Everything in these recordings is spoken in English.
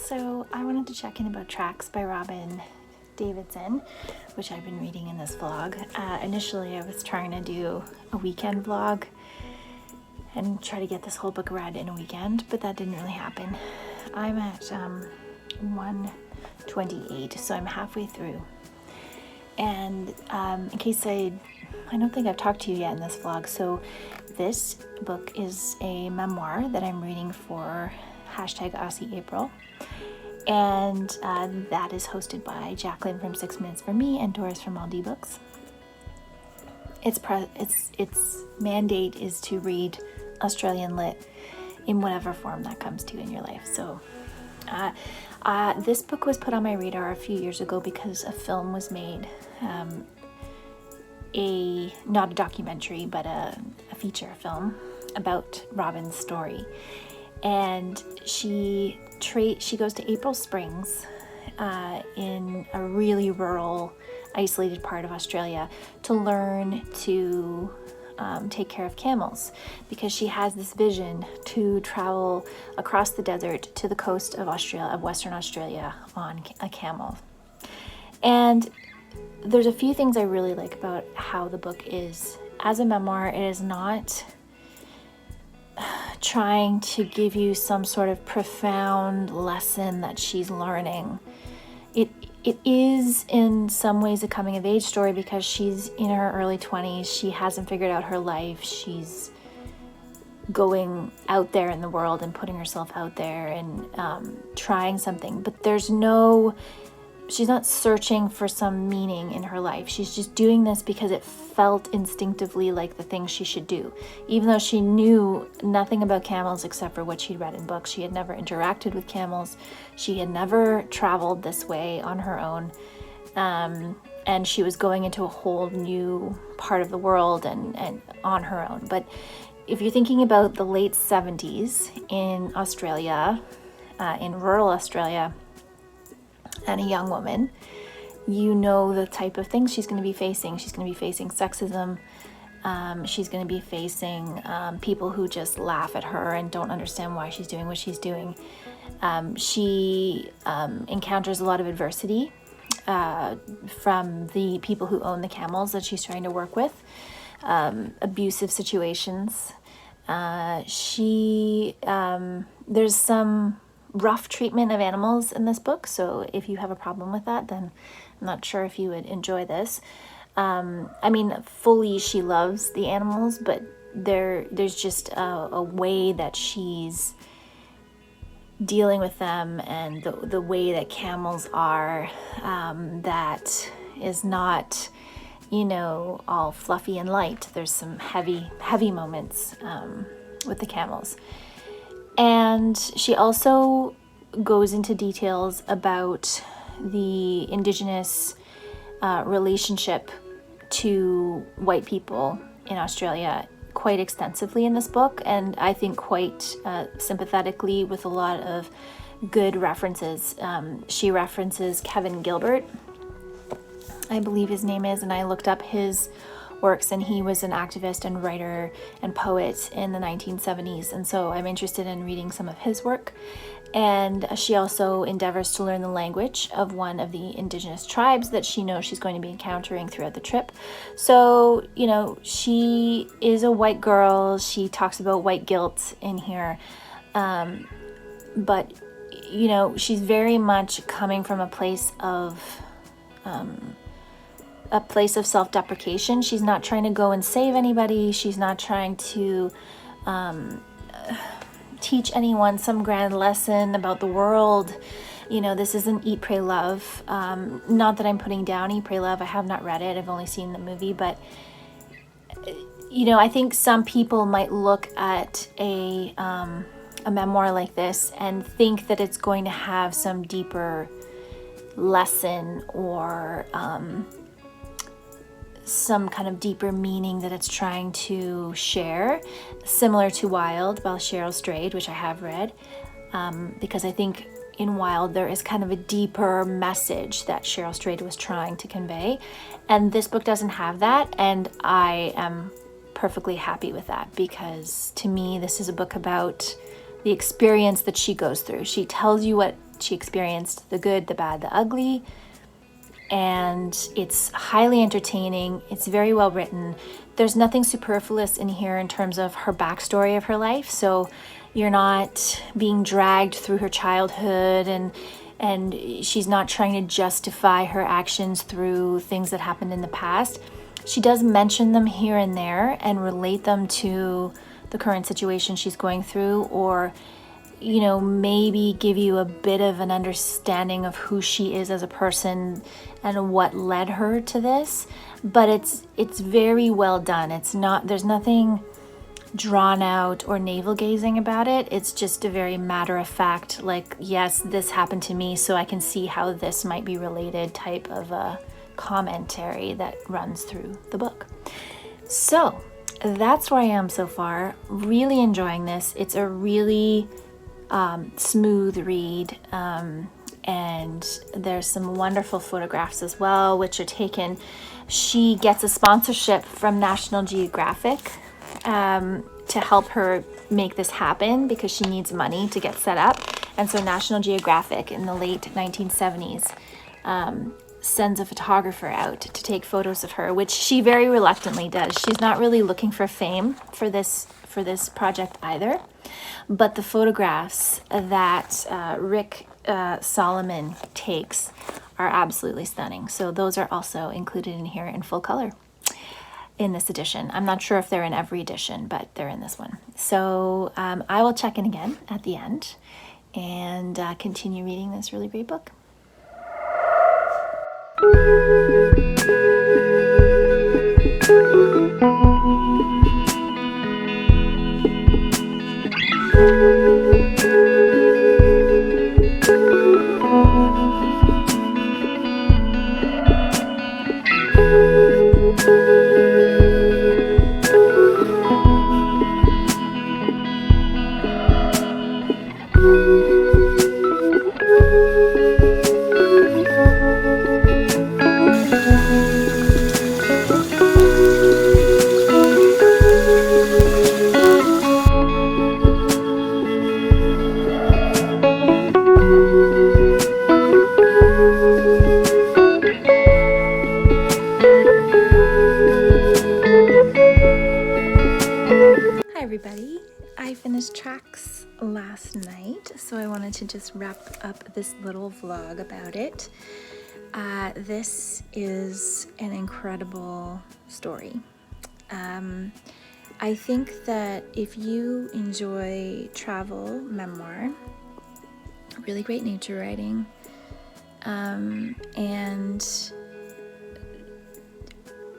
So I wanted to check in about Tracks by Robyn Davidson, which I've been reading in this vlog. Initially, I was trying to do a weekend vlog and try to get this whole book read in a weekend, but that didn't really happen. I'm at 128, so I'm halfway through. And in case I don't think I've talked to you yet in this vlog, so this book is a memoir that I'm reading for #Aussie April. And that is hosted by Jaklyn from 6 Minutes for Me and Doris from All D Books. Its mandate is to read Australian lit in whatever form that comes to you in your life. So this book was put on my radar a few years ago because a film was made, not a documentary, but a feature film about Robyn's story. And she goes to April Springs in a really rural, isolated part of Australia to learn to take care of camels, because she has this vision to travel across the desert to the coast of Western Australia on a camel. And there's a few things I really like about how the book is. As a memoir, it is not trying to give you some sort of profound lesson that she's learning. It is in some ways a coming of age story because she's in her early 20s. She hasn't figured out her life. She's going out there in the world and putting herself out there and trying something. But she's not searching for some meaning in her life. She's just doing this because it felt instinctively like the thing she should do. Even though she knew nothing about camels except for what she'd read in books. She had never interacted with camels. She had never traveled this way on her own. And she was going into a whole new part of the world and on her own. But if you're thinking about the late 70s in Australia, in rural Australia, and a young woman, you know the type of things she's going to be facing. She's going to be facing sexism. She's going to be facing people who just laugh at her and don't understand why she's doing what she's doing. She encounters a lot of adversity from the people who own the camels that she's trying to work with, abusive situations. There's some rough treatment of animals in this book, so if you have a problem with that, then I'm not sure if you would enjoy this. Fully she loves the animals, but there's just a way that she's dealing with them and the way that camels are, that is not, all fluffy and light. There's some heavy moments with the camels. And she also goes into details about the Indigenous relationship to white people in Australia quite extensively in this book, and I think quite sympathetically, with a lot of good references. She references Kevin Gilbert, I believe his name is, and I looked up his works, and he was an activist and writer and poet in the 1970s, and so I'm interested in reading some of his work. And she also endeavors to learn the language of one of the Indigenous tribes that she knows she's going to be encountering throughout the trip. So, she is a white girl. She talks about white guilt in here, but she's very much coming from a place of self-deprecation. She's not trying to go and save anybody. She's not trying to teach anyone some grand lesson about the world. This isn't Eat, Pray, Love. Not that I'm putting down Eat, Pray, Love. I have not read it. I've only seen the movie. But, I think some people might look at a memoir like this and think that it's going to have some deeper lesson or some kind of deeper meaning that it's trying to share, similar to Wild by Cheryl Strayed, which I have read, because I think in Wild there is kind of a deeper message that Cheryl Strayed was trying to convey, and this book doesn't have that, and I am perfectly happy with that, because to me this is a book about the experience that she goes through. She tells you what She experienced the good, the bad, the ugly, and it's highly entertaining. It's very well written. There's nothing superfluous in here in terms of her backstory of her life, so you're not being dragged through her childhood, and she's not trying to justify her actions through things that happened in the past. She does mention them here and there and relate them to the current situation she's going through, or maybe give you a bit of an understanding of who she is as a person and what led her to this. But it's very well done. There's nothing drawn out or navel gazing about it. It's just a very matter of fact, like, yes, this happened to me, so I can see how this might be related type of a commentary that runs through the book. So that's where I am so far. Really enjoying this. It's a really smooth read, and there's some wonderful photographs as well, which are taken. She gets a sponsorship from National Geographic to help her make this happen because she needs money to get set up. And so National Geographic in the late 1970s sends a photographer out to take photos of her, which she very reluctantly does. She's not really looking for fame for this project either, but the photographs that Rick Solomon takes are absolutely stunning. So those are also included in here in full color in this edition. I'm not sure if they're in every edition, but they're in this one. So I will check in again at the end and continue reading this really great book. Everybody, I finished tracks last night, so I wanted to just wrap up this little vlog about it. This is an incredible story. I think that if you enjoy travel memoir, really great nature writing, and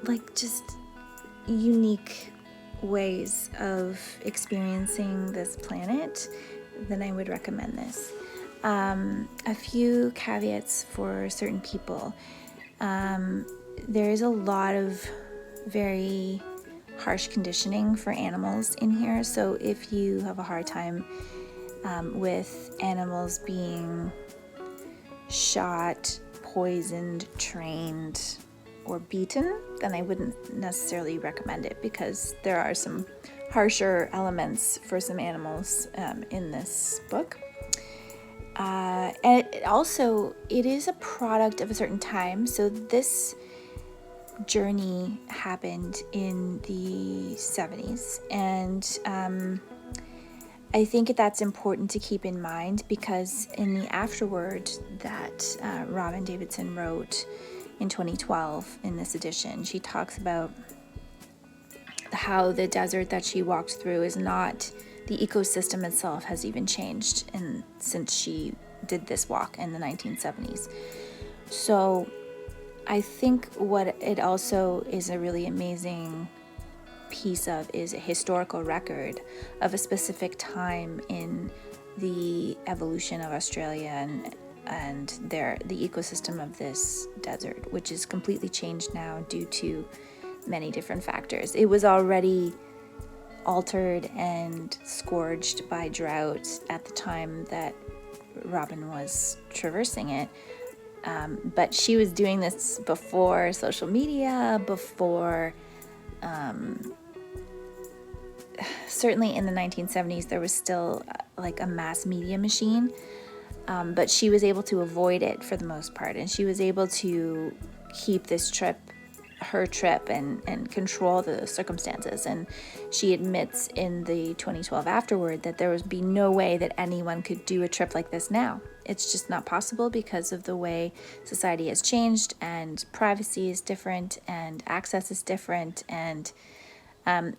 like just unique ways of experiencing this planet, then I would recommend this. A few caveats for certain people. There is a lot of very harsh conditioning for animals in here, so if you have a hard time with animals being shot, poisoned, trained, or beaten, then I wouldn't necessarily recommend it, because there are some harsher elements for some animals in this book. And it is a product of a certain time. So this journey happened in the 70s, and I think that's important to keep in mind, because in the afterword that Robyn Davidson wrote in 2012 in this edition, she talks about how the desert that she walked through is not, the ecosystem itself has even changed since she did this walk in the 1970s. So I think what it also is a really amazing piece of is a historical record of a specific time in the evolution of Australia and the ecosystem of this desert, which is completely changed now due to many different factors. It was already altered and scourged by drought at the time that Robyn was traversing it, but she was doing this before social media, before certainly in the 1970s there was still like a mass media machine. but she was able to avoid it for the most part, and she was able to keep this trip her trip and control the circumstances. And she admits in the 2012 afterward that there would be no way that anyone could do a trip like this now. It's just not possible because of the way society has changed, and privacy is different and access is different. And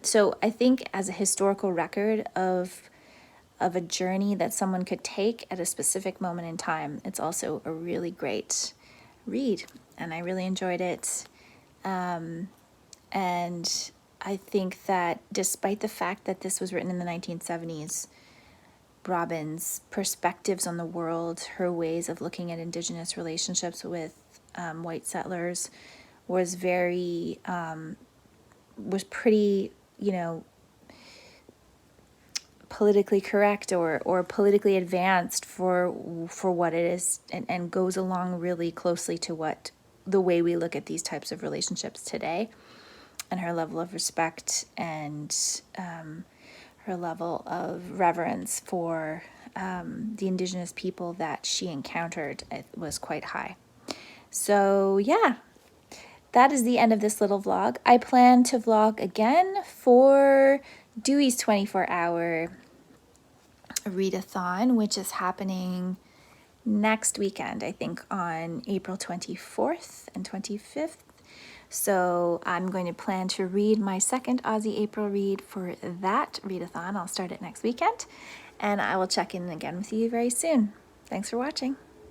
so I think as a historical record of a journey that someone could take at a specific moment in time, it's also a really great read, and I really enjoyed it. And I think that despite the fact that this was written in the 1970s, Robyn's perspectives on the world, her ways of looking at Indigenous relationships with white settlers was very, was pretty, politically correct or politically advanced for what it is, and goes along really closely to what the way we look at these types of relationships today, and her level of respect and her level of reverence for the Indigenous people that she encountered was quite high. So yeah, that is the end of this little vlog. I plan to vlog again for Dewey's 24-hour readathon, which is happening next weekend, I think on April 24th and 25th. So I'm going to plan to read my second Aussie April read for that readathon. I'll start it next weekend, and I will check in again with you very soon. Thanks for watching.